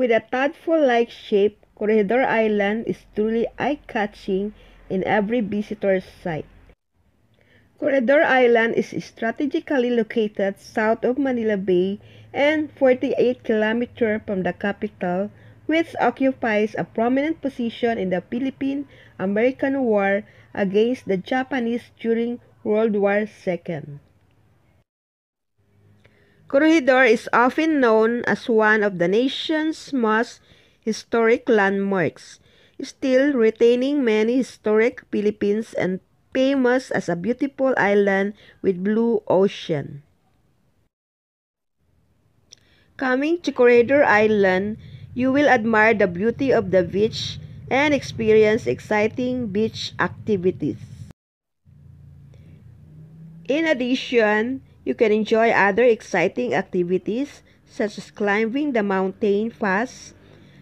With a tadpole-like shape, Corregidor Island is truly eye-catching in every visitor's sight. Corregidor Island is strategically located south of Manila Bay and 48 kilometers from the capital, which occupies a prominent position in the Philippine-American War against the Japanese during World War II. Corregidor is often known as one of the nation's most historic landmarks, still retaining many historic Philippines and famous as a beautiful island with blue ocean. Coming to Corregidor Island, you will admire the beauty of the beach and experience exciting beach activities. In addition, you can enjoy other exciting activities such as climbing the mountain pass,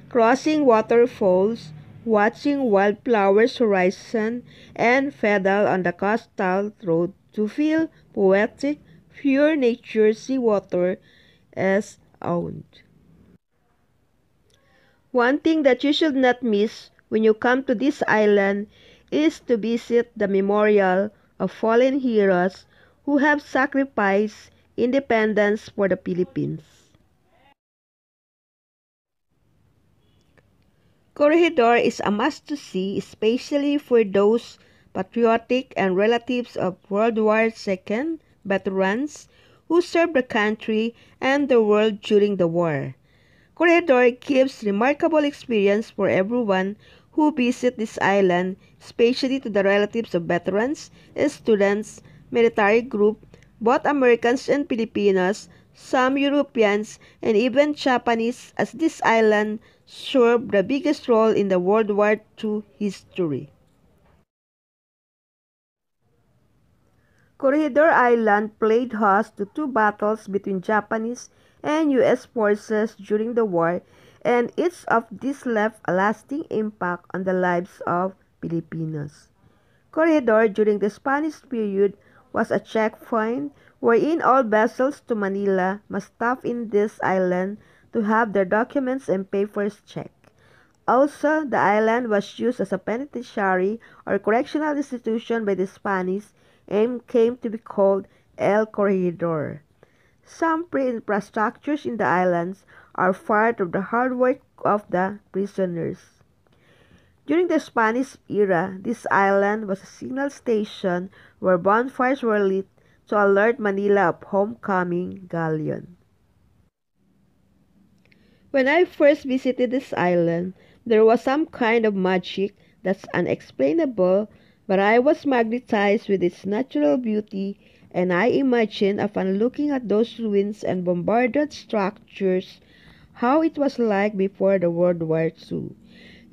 crossing waterfalls, watching wildflowers horizon, and pedal on the coastal road to feel poetic, pure nature seawater as owned. One thing that you should not miss when you come to this island is to visit the memorial of fallen heroes who have sacrificed independence for the Philippines. Corregidor is a must-to-see, especially for those patriotic and relatives of World War II veterans who served the country and the world during the war. Corregidor gives remarkable experience for everyone who visit this island, especially to the relatives of veterans, students, military group, both Americans and Filipinos, some Europeans, and even Japanese, as this island served the biggest role in the World War II history. Corregidor Island played host to two battles between Japanese and U.S. forces during the war, and each of these left a lasting impact on the lives of Filipinos. Corregidor during the Spanish period was a checkpoint wherein all vessels to Manila must stop in this island to have their documents and papers checked. Also, the island was used as a penitentiary or correctional institution by the Spanish and came to be called El Corregidor. Some pre-infrastructures in the islands are part of the hard work of the prisoners. During the Spanish era, this island was a signal station where bonfires were lit to alert Manila of homecoming galleon. When I first visited this island, there was some kind of magic that's unexplainable, but I was magnetized with its natural beauty, and I imagined upon looking at those ruins and bombarded structures how it was like before the World War II.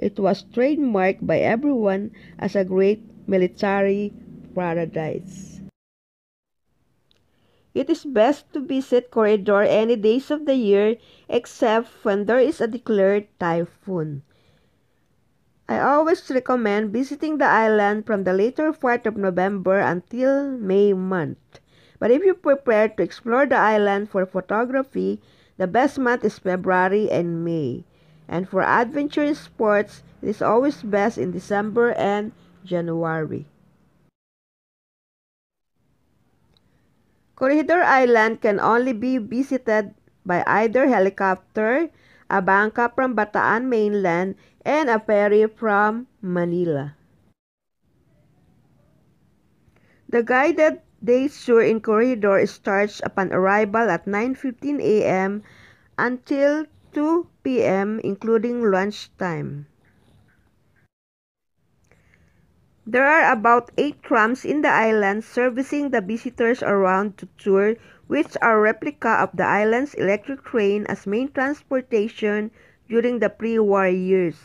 It was trademarked by everyone as a great military paradise. It is best to visit Corregidor any days of the year except when there is a declared typhoon. I always recommend visiting the island from the later part of November until May month. But if you prepare to explore the island for photography, the best month is February and May. And for adventure sports, it is always best in December and January. Corregidor Island can only be visited by either helicopter, a bangka from Bataan mainland, and a ferry from Manila. The guided day tour in Corregidor starts upon arrival at 9:15 a.m. until 2 p.m. including lunchtime. There are about 8 trams in the island servicing the visitors around the tour, which are a replica of the island's electric train as main transportation during the pre-war years.